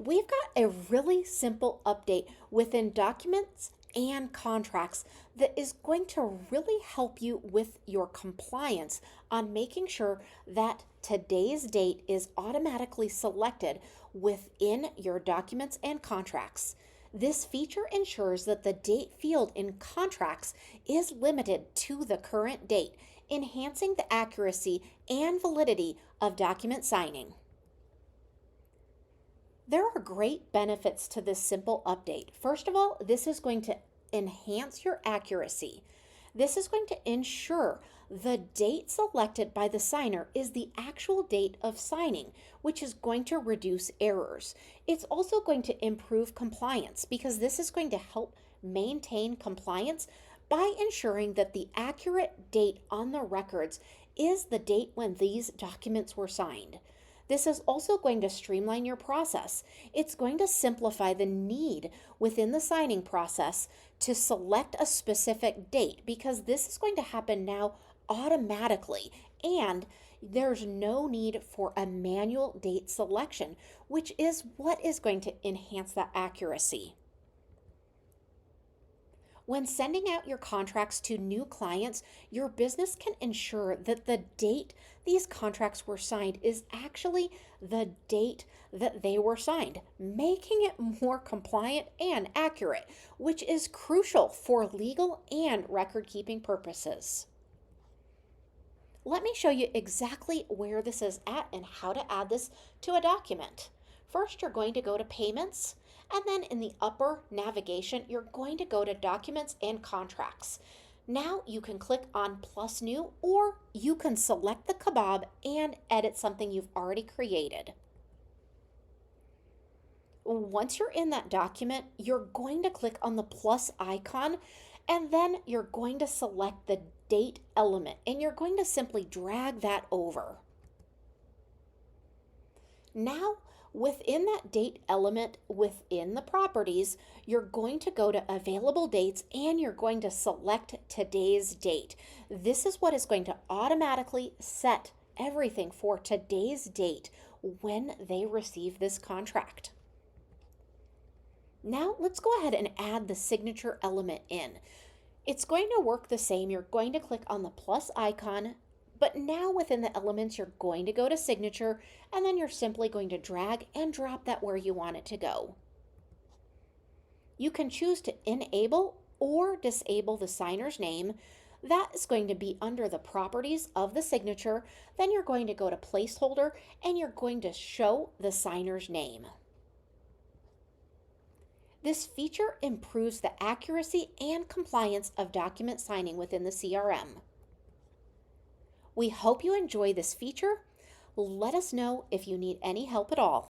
we've got a really simple update within documents and contracts that is going to really help you with your compliance on making sure that today's date is automatically selected within your documents and contracts. This feature ensures that the date field in contracts is limited to the current date, enhancing the accuracy and validity of document signing. There are great benefits to this simple update. First of all, this is going to enhance your accuracy. This is going to ensure the date selected by the signer is the actual date of signing, which is going to reduce errors. It's also going to improve compliance because this is going to help maintain compliance by ensuring that the accurate date on the records is the date when these documents were signed. This is also going to streamline your process. It's going to simplify the need within the signing process to select a specific date because this is going to happen now automatically, and there's no need for a manual date selection, which is what is going to enhance that accuracy. When sending out your contracts to new clients, your business can ensure that the date these contracts were signed is actually the date that they were signed, making it more compliant and accurate, which is crucial for legal and record-keeping purposes. Let me show you exactly where this is at and how to add this to a document. First, you're going to go to Payments, and then in the upper navigation, you're going to go to Documents and Contracts. Now you can click on Plus New, or you can select the kebab and edit something you've already created. Once you're in that document, you're going to click on the plus icon, and then you're going to select the date element, and you're going to simply drag that over. Now, within that date element within the properties, you're going to go to available dates and you're going to select today's date. This is what is going to automatically set everything for today's date when they receive this contract. Now let's go ahead and add the signature element in. It's going to work the same. You're going to click on the plus icon, but now within the elements, you're going to go to signature, and then you're simply going to drag and drop that where you want it to go. You can choose to enable or disable the signer's name. That is going to be under the properties of the signature. Then you're going to go to placeholder, and you're going to show the signer's name. This feature improves the accuracy and compliance of document signing within the CRM. We hope you enjoy this feature. Let us know if you need any help at all.